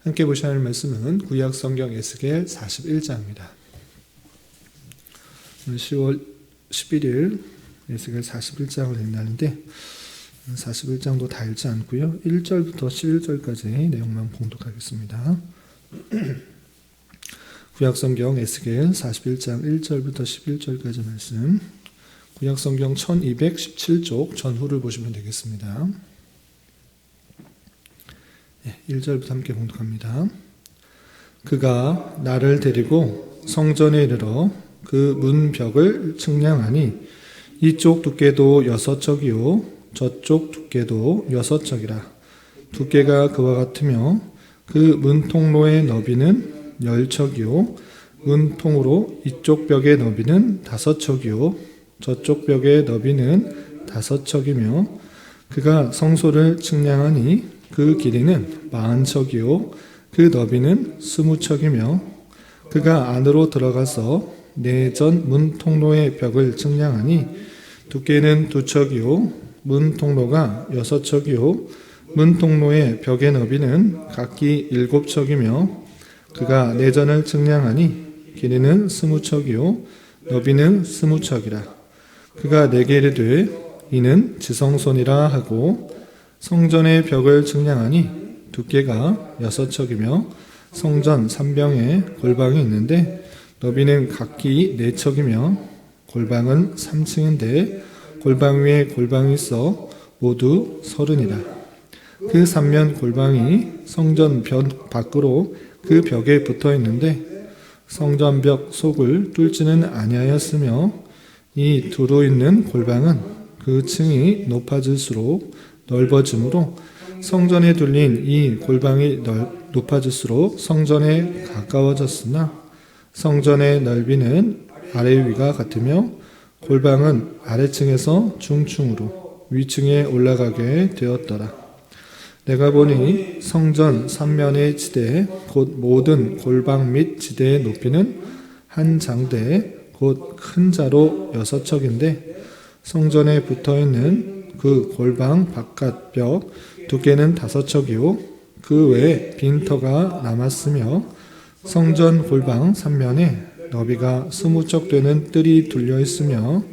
함께 보셔야 할 말씀은 구약성경 에스겔 41장입니다. 오늘 10월 11일 에스겔 41장을 읽는다는데 41장도 다 읽지 않고요. 1절부터 11절까지 내용만 봉독하겠습니다. 구약성경 에스겔 41장 1절부터 11절까지 말씀, 구약성경 1217쪽 전후를 보시면 되겠습니다. 1절부터 함께 봉독합니다. 그가 나를 데리고 성전에 이르러 그 문벽을 측량하니 이쪽 두께도 6척이요 저쪽 두께도 6척이라. 두께가 그와 같으며 그 문통로의 너비는 10척이요 문통으로 이쪽 벽의 너비는 5척이요 저쪽 벽의 너비는 5척이며 그가 성소를 측량하니 그 길이는 40척이요 그 너비는 20척이며 그가 안으로 들어가서 내전 문통로의 벽을 측량하니 두께는 2척이요 문통로가 6척이요 문통로의 벽의 너비는 각기 7척이며 그가 내전을 측량하니 길이는 20척이요 너비는 20척이라. 그가 내게 이르되 이는 지성소니라 하고 성전의 벽을 측량하니 두께가 6척이며 성전 3병에 골방이 있는데 너비는 각기 4척이며 골방은 3층인데 골방 위에 골방이 있어 모두 30이라. 그 3면 골방이 성전 벽 밖으로 그 벽에 붙어 있는데 성전벽 속을 뚫지는 아니하였으며 이 두루 있는 골방은 그 층이 높아질수록 넓어지므로 성전에 둘린 이 골방이 높아질수록 성전에 가까워졌으나 성전의 넓이는 아래 위가 같으며 골방은 아래층에서 중층으로 위층에 올라가게 되었더라. 내가 보니 성전 3면의 지대 곧 모든 골방 및 지대의 높이는 한 장대 곧 큰 자로 6척인데 성전에 붙어있는 그 골방 바깥 벽 두께는 5척이요 그 외에 빈터가 남았으며 성전 골방 3면에 너비가 20척 되는 뜰이 둘려 있으며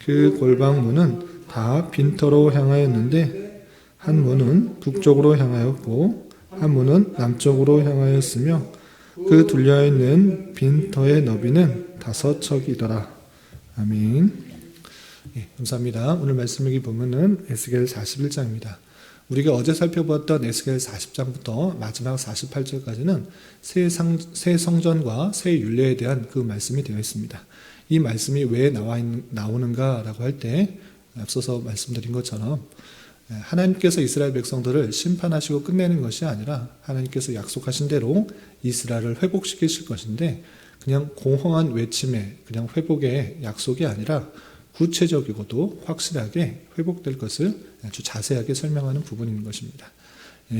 그 골방 문은 다 빈터로 향하였는데 한 문은 북쪽으로 향하였고 한 문은 남쪽으로 향하였으며 그 둘려 있는 빈터의 너비는 5척이더라. 아멘. 감사합니다. 오늘 말씀 여기 보면은 에스겔 41장입니다. 우리가 어제 살펴보았던 에스겔 40장부터 마지막 48절까지는 새 성전과 새 율례에 대한 그 말씀이 되어 있습니다. 이 말씀이 왜 나오는가라고 할 때 앞서서 말씀드린 것처럼 하나님께서 이스라엘 백성들을 심판하시고 끝내는 것이 아니라 하나님께서 약속하신 대로 이스라엘을 회복시키실 것인데 그냥 공허한 외침에 그냥 회복의 약속이 아니라 구체적이고도 확실하게 회복될 것을 아주 자세하게 설명하는 부분인 것입니다.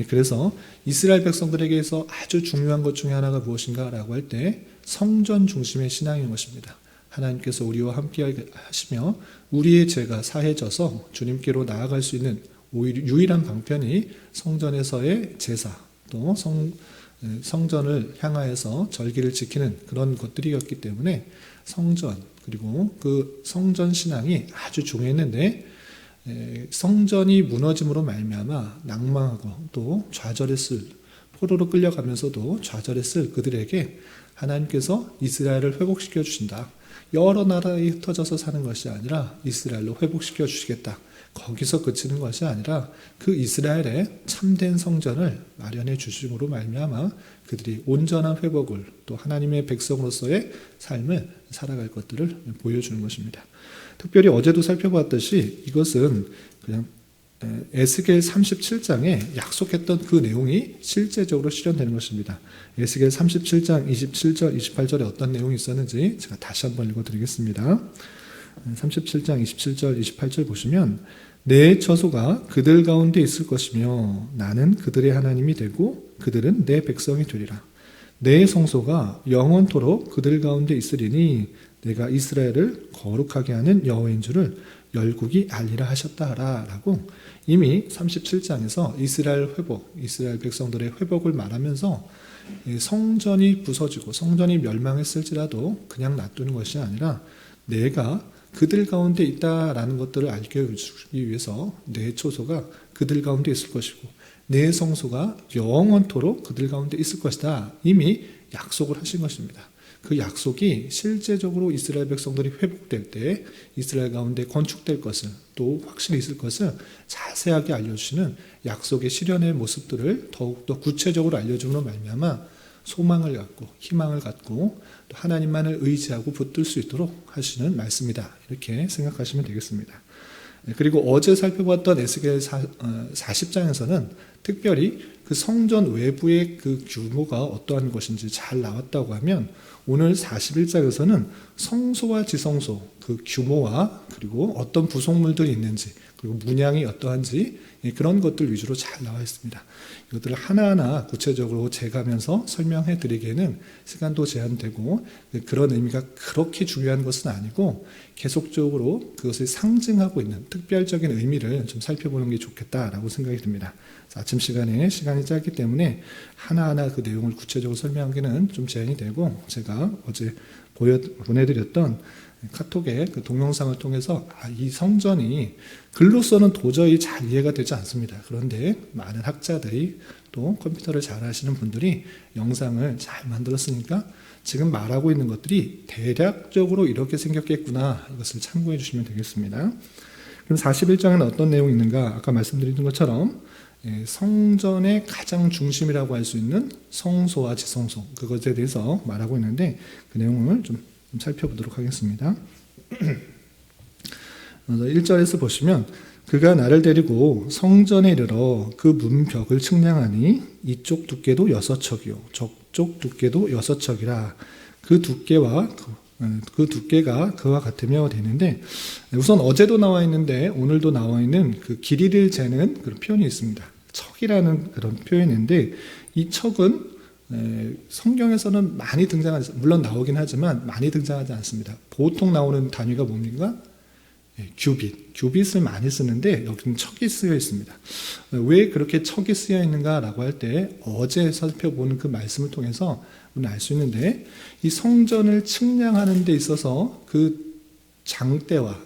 그래서 이스라엘 백성들에게서 아주 중요한 것 중에 하나가 무엇인가라고 할 때 성전 중심의 신앙인 것입니다. 하나님께서 우리와 함께 하시며 우리의 죄가 사해져서 주님께로 나아갈 수 있는 유일한 방편이 성전에서의 제사 또 성전을 향하여서 절기를 지키는 그런 것들이었기 때문에 성전 그리고 그 성전 신앙이 아주 중요했는데 성전이 무너짐으로 말미암아 낭망하고 또 좌절했을 포로로 끌려가면서도 좌절했을 그들에게 하나님께서 이스라엘을 회복시켜 주신다. 여러 나라에 흩어져서 사는 것이 아니라 이스라엘로 회복시켜 주시겠다. 거기서 그치는 것이 아니라 그 이스라엘의 참된 성전을 마련해 주심으로 말미암아 그들이 온전한 회복을 또 하나님의 백성으로서의 삶을 살아갈 것들을 보여주는 것입니다. 특별히 어제도 살펴봤듯이 이것은 그냥 에스겔 37장에 약속했던 그 내용이 실제적으로 실현되는 것입니다. 에스겔 37장 27절, 28절에 어떤 내용이 있었는지 제가 다시 한번 읽어드리겠습니다. 37장 27절, 28절 보시면 내 처소가 그들 가운데 있을 것이며 나는 그들의 하나님이 되고 그들은 내 백성이 되리라. 내 성소가 영원토록 그들 가운데 있으리니 내가 이스라엘을 거룩하게 하는 여호와인 줄을 열국이 알리라 하셨다라고 이미 37장에서 이스라엘 회복, 이스라엘 백성들의 회복을 말하면서 성전이 부서지고 성전이 멸망했을지라도 그냥 놔두는 것이 아니라 내가 그들 가운데 있다라는 것들을 알게 해주기 위해서 내 초소가 그들 가운데 있을 것이고 내 성소가 영원토록 그들 가운데 있을 것이다. 이미 약속을 하신 것입니다. 그 약속이 실제적으로 이스라엘 백성들이 회복될 때 이스라엘 가운데 건축될 것을 또 확실히 있을 것을 자세하게 알려주시는 약속의 실현의 모습들을 더욱더 구체적으로 알려줌으로 말미암아 소망을 갖고 희망을 갖고 또 하나님만을 의지하고 붙들 수 있도록 하시는 말씀이다. 이렇게 생각하시면 되겠습니다. 그리고 어제 살펴봤던 에스겔 40장에서는 특별히 그 성전 외부의 그 규모가 어떠한 것인지 잘 나왔다고 하면 오늘 41장에서는 성소와 지성소 그 규모와 그리고 어떤 구성물들이 있는지 그리고 문양이 어떠한지 그런 것들 위주로 잘 나와 있습니다. 이것들을 하나하나 구체적으로 재가면서 설명해 드리기에는 시간도 제한되고 그런 의미가 그렇게 중요한 것은 아니고 계속적으로 그것을 상징하고 있는 특별적인 의미를 좀 살펴보는 게 좋겠다라고 생각이 듭니다. 아침 시간에 시간이 짧기 때문에 하나하나 그 내용을 구체적으로 설명하기는 좀 제한이 되고 제가 어제 보내드렸던 카톡의 그 동영상을 통해서 이 성전이 글로서는 도저히 잘 이해가 되지 않습니다. 그런데 많은 학자들이 또 컴퓨터를 잘 하시는 분들이 영상을 잘 만들었으니까 지금 말하고 있는 것들이 대략적으로 이렇게 생겼겠구나 이것을 참고해 주시면 되겠습니다. 그럼 41장에는 어떤 내용이 있는가 아까 말씀드린 것처럼 성전의 가장 중심이라고 할 수 있는 성소와 지성소 그것에 대해서 말하고 있는데 그 내용을 좀 살펴보도록 하겠습니다. 1절에서 보시면 그가 나를 데리고 성전에 이르러 그 문벽을 측량하니 이쪽 두께도 6척이요 저쪽 두께도 6척이라 그 두께가 그와 같으며 되는데 우선 어제도 나와 있는데 오늘도 나와 있는 그 길이를 재는 그런 표현이 있습니다. 척이라는 그런 표현인데 이 척은 성경에서는 많이 등장하지 물론 나오긴 하지만 많이 등장하지 않습니다. 보통 나오는 단위가 뭡니까? 규빗을 많이 쓰는데 여기는 척이 쓰여 있습니다. 왜 그렇게 척이 쓰여 있는가라고 할 때 어제 살펴보는 그 말씀을 통해서 우리는 알 수 있는데 이 성전을 측량하는 데 있어서 그 장대와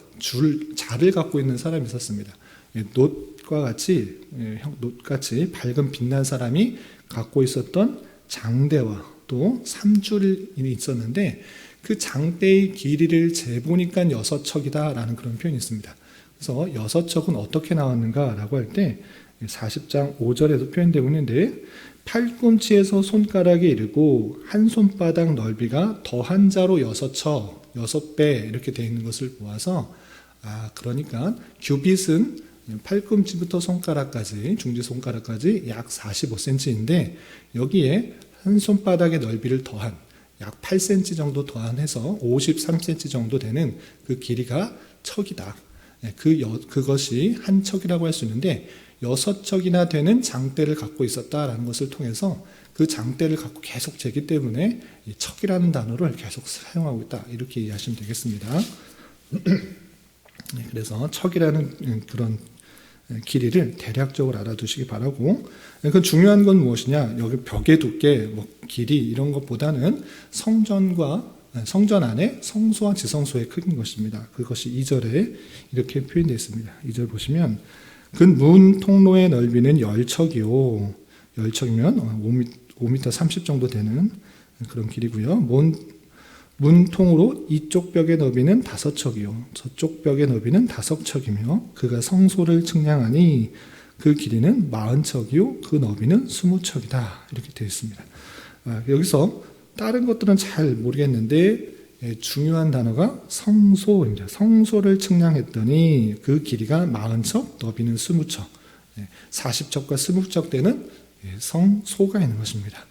자를 갖고 있는 사람이 있었습니다. 놋과 같이 밝은 빛난 사람이 갖고 있었던 장대와 또 3줄이 있었는데 그 장대의 길이를 재보니까 6척이다 라는 그런 표현이 있습니다. 그래서 6척은 어떻게 나왔는가 라고 할 때 40장 5절에도 표현되고 있는데 팔꿈치에서 손가락에 이르고 한 손바닥 넓이가 더한 자로 6척 6배 이렇게 되어 있는 것을 보아서 그러니까 규빗은 팔꿈치부터 손가락까지 중지손가락까지 약 45cm인데 여기에 한 손바닥의 넓이를 더한 약 8cm 정도 더한해서 53cm 정도 되는 그 길이가 척이다. 그것이 한 척이라고 할 수 있는데 6척이나 되는 장대를 갖고 있었다라는 것을 통해서 그 장대를 갖고 계속 재기 때문에 이 척이라는 단어를 계속 사용하고 있다. 이렇게 이해하시면 되겠습니다. 그래서 척이라는 그런 길이를 대략적으로 알아두시기 바라고 그 중요한 건 무엇이냐 여기 벽의 두께 길이 이런 것보다는 성전 안에 성소와 지성소의 크기인 것입니다. 그것이 2절에 이렇게 표현되어 있습니다. 2절 보시면 그 문 통로의 넓이는 10척이요 10척이면 5m 30 정도 되는 그런 길이고요. 문 통으로 이쪽 벽의 너비는 5척이요 저쪽 벽의 너비는 5척이며 그가 성소를 측량하니 그 길이는 40척이요 그 너비는 20척이다 이렇게 되어 있습니다. 여기서 다른 것들은 잘 모르겠는데 중요한 단어가 성소입니다. 성소를 측량했더니 그 길이가 40척 너비는 20척 40척과 20척 되는 성소가 있는 것입니다.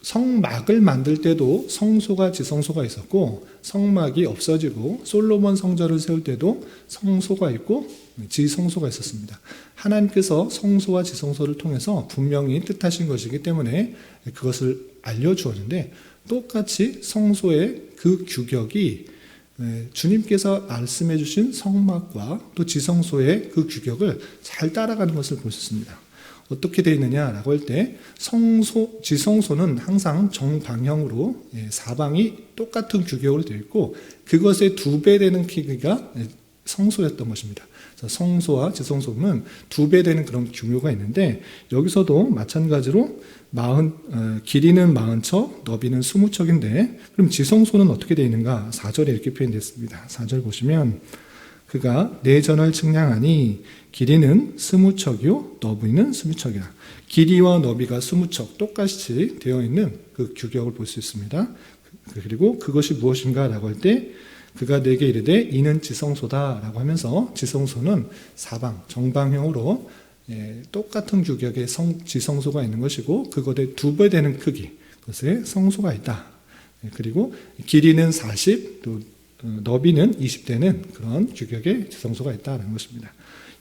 성막을 만들 때도 성소가 지성소가 있었고 성막이 없어지고 솔로몬 성전을 세울 때도 성소가 있고 지성소가 있었습니다. 하나님께서 성소와 지성소를 통해서 분명히 뜻하신 것이기 때문에 그것을 알려주었는데 똑같이 성소의 그 규격이 주님께서 말씀해 주신 성막과 또 지성소의 그 규격을 잘 따라가는 것을 볼 수 있습니다. 어떻게 되어 있느냐라고 할 때 지성소는 항상 정방향으로 사방이 똑같은 규격으로 되어 있고 그것의 2배 되는 크기가 성소였던 것입니다. 성소와 지성소는 2배 되는 그런 규모가 있는데 여기서도 마찬가지로 길이는 40척, 너비는 20척인데 그럼 지성소는 어떻게 되어 있는가? 4절에 이렇게 표현되어 있습니다. 4절 보시면 그가 내 전을 측량하니 길이는 20척이요 너비는 20척이라. 길이와 너비가 20척 똑같이 되어 있는 그 규격을 볼 수 있습니다. 그리고 그것이 무엇인가 라고 할 때 그가 내게 이르되 이는 지성소다 라고 하면서 지성소는 사방 정방형으로 똑같은 규격의 지성소가 있는 것이고 그것의 2배 되는 크기 그것에 성소가 있다. 그리고 길이는 40, 또 너비는 20되는 그런 규격의 지성소가 있다는 것입니다.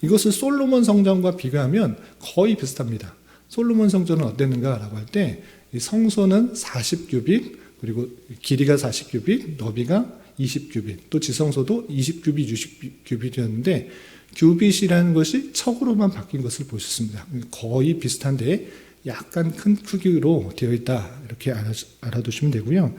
이것을 솔로몬 성전과 비교하면 거의 비슷합니다. 솔로몬 성전은 어땠는가라고 할 때 성소는 40규빗 그리고 길이가 40규빗, 너비가 20규빗, 또 지성소도 20규빗, 60규빗이었는데 규빗이라는 것이 척으로만 바뀐 것을 보셨습니다. 거의 비슷한데 약간 큰 크기로 되어 있다 이렇게 알아두시면 되고요.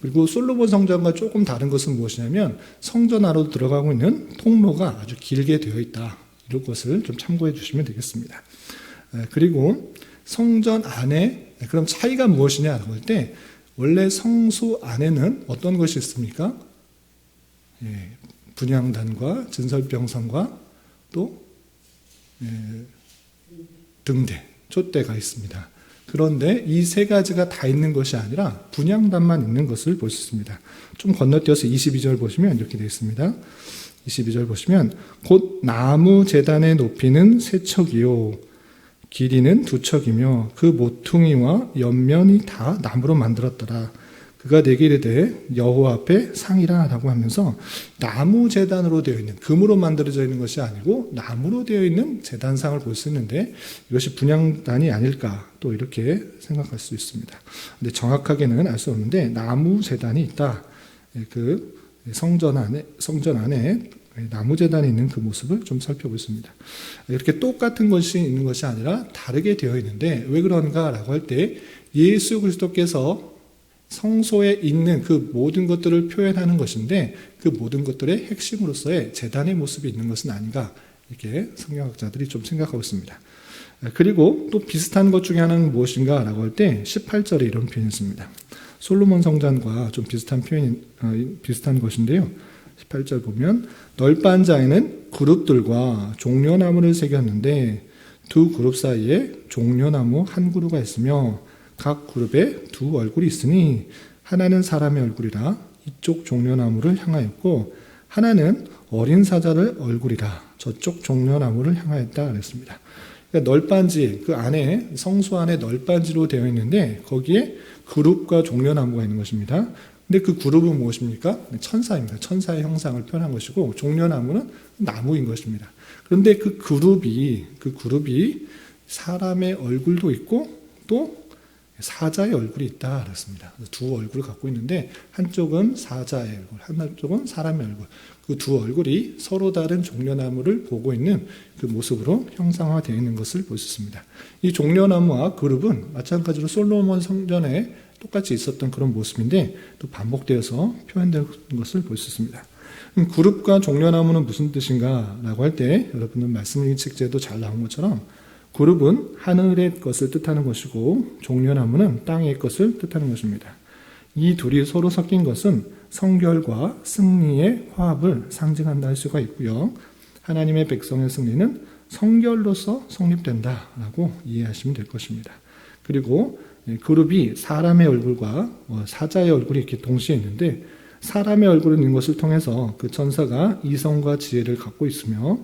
그리고 솔로몬 성전과 조금 다른 것은 무엇이냐면 성전 안으로 들어가고 있는 통로가 아주 길게 되어 있다. 이런 것을 좀 참고해 주시면 되겠습니다. 그리고 성전 안에 그럼 차이가 무엇이냐고 할 때 원래 성소 안에는 어떤 것이 있습니까? 분향단과 진설병상과 또 등대, 촛대가 있습니다. 그런데 이 3가지가 다 있는 것이 아니라 분향단만 있는 것을 볼 수 있습니다. 좀 건너뛰어서 22절 보시면 이렇게 되어 있습니다. 22절 보시면 곧 나무 제단의 높이는 3척이요 길이는 2척이며 그 모퉁이와 옆면이 다 나무로 만들었더라. 그가 내게 이르되 여호와 앞에 상이라 라고 하면서 나무 제단으로 되어 있는 금으로 만들어져 있는 것이 아니고 나무로 되어 있는 제단상을 볼 수 있는데 이것이 안이 아닐까 또 이렇게 생각할 수 있습니다. 근데 정확하게는 알 수 없는데 나무 제단이 있다. 그 성전 안에 나무 제단이 있는 그 모습을 좀 살펴보겠습니다. 이렇게 똑같은 것이 있는 것이 아니라 다르게 되어 있는데 왜 그런가라고 할 때 예수 그리스도께서 성소에 있는 그 모든 것들을 표현하는 것인데 그 모든 것들의 핵심으로서의 제단의 모습이 있는 것은 아닌가 이렇게 성경학자들이 좀 생각하고 있습니다. 그리고 또 비슷한 것 중에 하나는 무엇인가 라고 할 때 18절에 이런 표현이 있습니다. 솔로몬 성전과 좀 비슷한 비슷한 것인데요. 18절 보면 널빤자에는 그룹들과 종려나무를 새겼는데 두 그룹 사이에 종려나무 한 그루가 있으며 각 그룹에 2 얼굴이 있으니 하나는 사람의 얼굴이라 이쪽 종려나무를 향하였고 하나는 어린 사자를 얼굴이라 저쪽 종려나무를 향하였다 그랬습니다. 그러니까 널빤지 그 안에 성소 안에 널빤지로 되어 있는데 거기에 그룹과 종려나무가 있는 것입니다. 근데 그 그룹은 무엇입니까? 천사입니다. 천사의 형상을 표현한 것이고 종려나무는 나무인 것입니다. 그런데 그 그룹이 사람의 얼굴도 있고 또 사자의 얼굴이 있다 그랬습니다. 2 얼굴을 갖고 있는데 한쪽은 사자의 얼굴, 한쪽은 사람의 얼굴. 그 2 얼굴이 서로 다른 종려나무를 보고 있는 그 모습으로 형상화되어 있는 것을 볼 수 있습니다. 이 종려나무와 그룹은 마찬가지로 솔로몬 성전에 똑같이 있었던 그런 모습인데 또 반복되어서 표현된 것을 볼 수 있습니다. 그룹과 종려나무는 무슨 뜻인가 라고 할 때 여러분은 말씀일기 책제도 잘 나온 것처럼 그룹은 하늘의 것을 뜻하는 것이고 종려나무는 땅의 것을 뜻하는 것입니다. 이 둘이 서로 섞인 것은 성결과 승리의 화합을 상징한다 할 수가 있고요. 하나님의 백성의 승리는 성결로서 성립된다라고 이해하시면 될 것입니다. 그리고 그룹이 사람의 얼굴과 사자의 얼굴이 이렇게 동시에 있는데 사람의 얼굴을 있는 것을 통해서 그 천사가 이성과 지혜를 갖고 있으며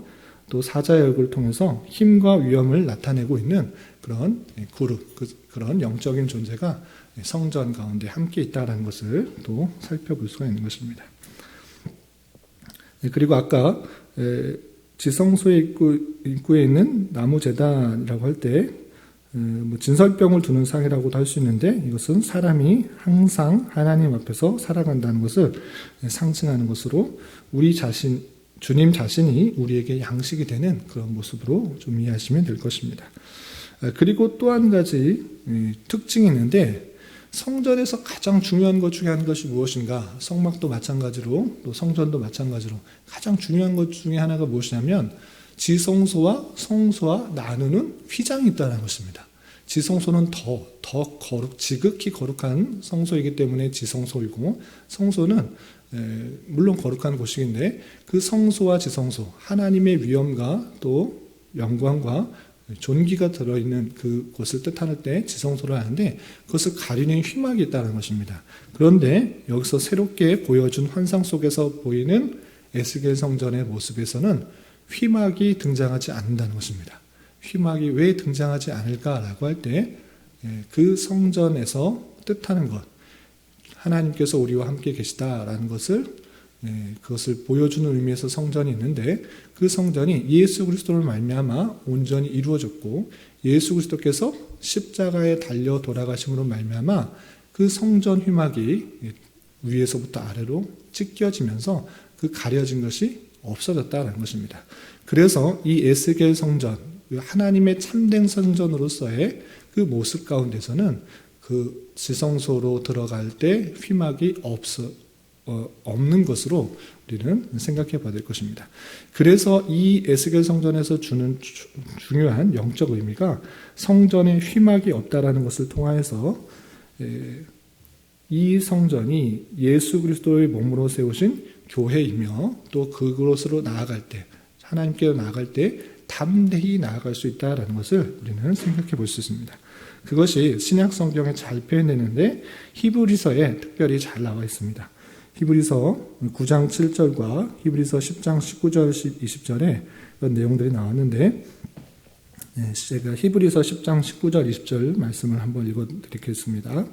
또 사자의 얼굴을 통해서 힘과 위엄을 나타내고 있는 그런 그룹, 그런 영적인 존재가 성전 가운데 함께 있다는 것을 또 살펴볼 수가 있는 것입니다. 그리고 아까 지성소의 입구에 있는 나무 제단이라고 할 때 진설병을 두는 상이라고도 할 수 있는데, 이것은 사람이 항상 하나님 앞에서 살아간다는 것을 상징하는 것으로 주님 자신이 우리에게 양식이 되는 그런 모습으로 좀 이해하시면 될 것입니다. 그리고 또 한 가지 특징이 있는데, 성전에서 가장 중요한 것 중에 한 것이 무엇인가? 성막도 마찬가지로 또 성전도 마찬가지로 가장 중요한 것 중에 하나가 무엇이냐면 지성소와 성소와 나누는 휘장이 있다는 것입니다. 지성소는 지극히 거룩한 성소이기 때문에 지성소이고, 성소는 물론 거룩한 곳이긴데 그 성소와 지성소, 하나님의 위엄과 또 영광과 존귀가 들어있는 그곳을 뜻할 때 지성소를 하는데, 그것을 가리는 휘막이 있다는 것입니다. 그런데 여기서 새롭게 보여준 환상 속에서 보이는 에스겔 성전의 모습에서는 휘막이 등장하지 않는다는 것입니다. 휘막이 왜 등장하지 않을까라고 할 때 그 성전에서 뜻하는 것, 하나님께서 우리와 함께 계시다라는 그것을 보여주는 의미에서 성전이 있는데, 그 성전이 예수 그리스도를 말미암아 온전히 이루어졌고, 예수 그리스도께서 십자가에 달려 돌아가심으로 말미암아 그 성전 휘막이 위에서부터 아래로 찢겨지면서 그 가려진 것이 없어졌다는 것입니다. 그래서 이 에스겔 성전, 하나님의 참된 성전으로서의 그 모습 가운데서는 그 지성소로 들어갈 때 휘막이 없는 것으로 우리는 생각해 봐야 될 것입니다. 그래서 이 에스겔 성전에서 주는 중요한 영적 의미가 성전에 휘막이 없다라는 것을 통하여서 이 성전이 예수 그리스도의 몸으로 세우신 교회이며, 또 그곳으로 나아갈 때, 하나님께로 나아갈 때 담대히 나아갈 수 있다라는 것을 우리는 생각해 볼 수 있습니다. 그것이 신약 성경에 잘 표현되는데 히브리서에 특별히 잘 나와 있습니다. 히브리서 9장 7절과 히브리서 10장 19절 20절에 그런 내용들이 나왔는데, 제가 히브리서 10장 19절 20절 말씀을 한번 읽어드리겠습니다.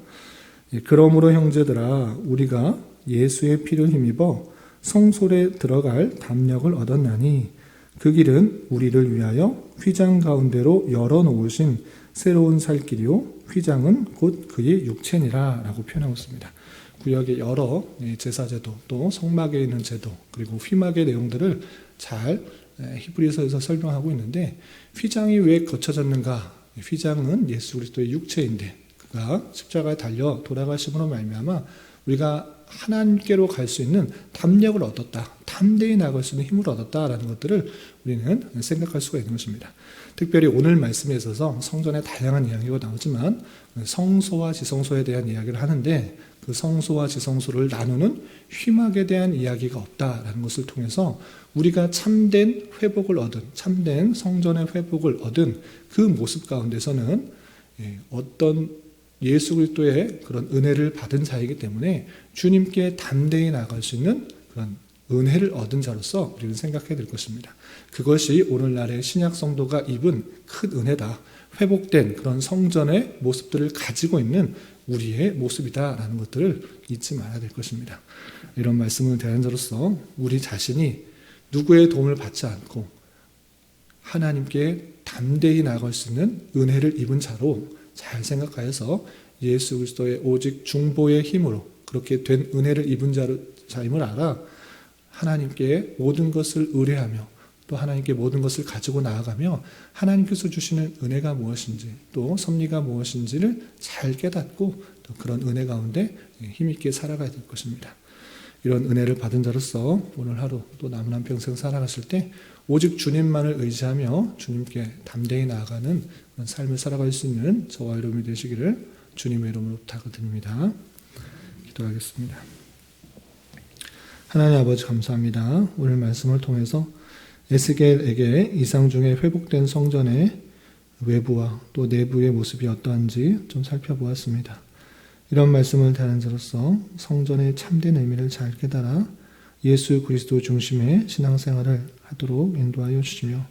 그러므로 형제들아, 우리가 예수의 피를 힘입어 성소에 들어갈 담력을 얻었나니 그 길은 우리를 위하여 휘장 가운데로 열어놓으신 새로운 살 길이요 휘장은 곧 그의 육체니라 라고 표현하고 있습니다. 구약의 여러 제사제도, 또 성막에 있는 제도, 그리고 휘막의 내용들을 잘 히브리서에서 설명하고 있는데, 휘장이 왜 거쳐졌는가? 휘장은 예수 그리스도의 육체인데 그가 십자가에 달려 돌아가심으로 말미암아 우리가 하나님께로 갈 수 있는 담력을 얻었다, 담대히 나아갈 수 있는 힘을 얻었다라는 것들을 우리는 생각할 수가 있는 것입니다. 특별히 오늘 말씀에 있어서 성전의 다양한 이야기가 나오지만 성소와 지성소에 대한 이야기를 하는데, 그 성소와 지성소를 나누는 휘막에 대한 이야기가 없다라는 것을 통해서 우리가 참된 회복을 얻은, 참된 성전의 회복을 얻은 그 모습 가운데서는 어떤 예수 그리스도의 그런 은혜를 받은 자이기 때문에 주님께 담대히 나아갈 수 있는 그런 은혜를 얻은 자로서 우리는 생각해야 될 것입니다. 그것이 오늘날의 신약 성도가 입은 큰 은혜다, 회복된 그런 성전의 모습들을 가지고 있는 우리의 모습이다라는 것들을 잊지 말아야 될 것입니다. 이런 말씀을 대한 자로서 우리 자신이 누구의 도움을 받지 않고 하나님께 담대히 나아갈 수 있는 은혜를 입은 자로 잘 생각하여서 예수 그리스도의 오직 중보의 힘으로 그렇게 된 은혜를 입은 자임을 알아 하나님께 모든 것을 의뢰하며, 또 하나님께 모든 것을 가지고 나아가며 하나님께서 주시는 은혜가 무엇인지, 또 섭리가 무엇인지를 잘 깨닫고 또 그런 은혜 가운데 힘있게 살아가야 될 것입니다. 이런 은혜를 받은 자로서 오늘 하루 또 남은 한 평생 살아가실 때 오직 주님만을 의지하며 주님께 담대히 나아가는 그런 삶을 살아갈 수 있는 저와 여러분이 되시기를 주님의 이름으로 부탁드립니다. 기도하겠습니다. 하나님 아버지 감사합니다. 오늘 말씀을 통해서 에스겔에게 이상 중에 회복된 성전의 외부와 또 내부의 모습이 어떠한지 좀 살펴보았습니다. 이런 말씀을 대하는 자로서 성전의 참된 의미를 잘 깨달아 예수 그리스도 중심의 신앙생활을 하도록 인도하여 주시며,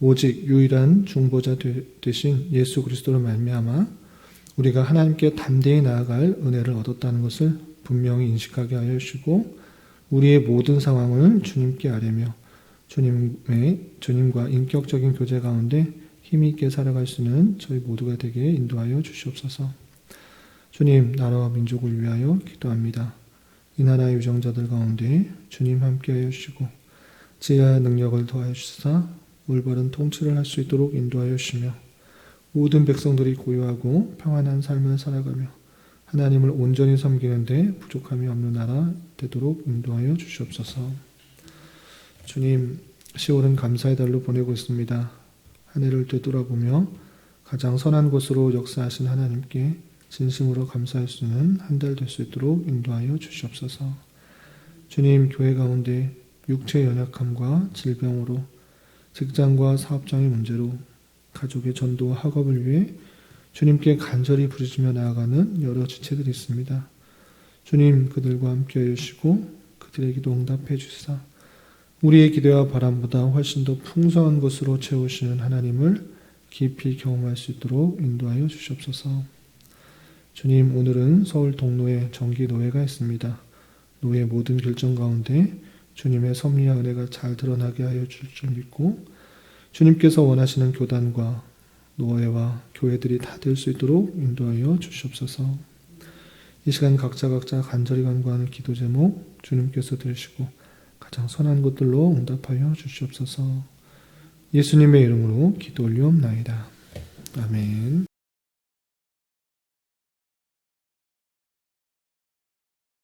오직 유일한 중보자 되신 예수 그리스도로 말미암아 우리가 하나님께 담대히 나아갈 은혜를 얻었다는 것을 분명히 인식하게 하여 주시고, 우리의 모든 상황을 주님께 아뢰며 주님과 인격적인 교제 가운데 힘이 있게 살아갈 수 있는 저희 모두가 되게 인도하여 주시옵소서. 주님, 나라와 민족을 위하여 기도합니다. 이 나라의 유정자들 가운데 주님 함께하여 주시고 지혜와 능력을 더하여 주시사 올바른 통치를 할 수 있도록 인도하여 주시며 모든 백성들이 고요하고 평안한 삶을 살아가며 하나님을 온전히 섬기는데 부족함이 없는 나라 되도록 인도하여 주시옵소서. 주님, 10월은 감사의 달로 보내고 있습니다. 한 해를 되돌아보며 가장 선한 곳으로 역사하신 하나님께 진심으로 감사할 수 있는 한 달 될 수 있도록 인도하여 주시옵소서. 주님, 교회 가운데 육체의 연약함과 질병으로 직장과 사업장의 문제로 가족의 전도와 학업을 위해 주님께 간절히 부르짖며 나아가는 여러 지체들이 있습니다. 주님, 그들과 함께해 주시고 그들의 기도 응답해 주시사 우리의 기대와 바람보다 훨씬 더 풍성한 것으로 채우시는 하나님을 깊이 경험할 수 있도록 인도하여 주시옵소서. 주님, 오늘은 서울 동로에 정기노회가 있습니다. 노회 모든 결정 가운데 주님의 섭리와 은혜가 잘 드러나게 하여 줄 줄 믿고 주님께서 원하시는 교단과 노회와 교회들이 다 될 수 있도록 인도하여 주시옵소서. 이 시간 각자 간절히 간구하는 기도 제목 주님께서 들으시고 가장 선한 것들로 응답하여 주시옵소서. 예수님의 이름으로 기도 올리옵나이다. 아멘.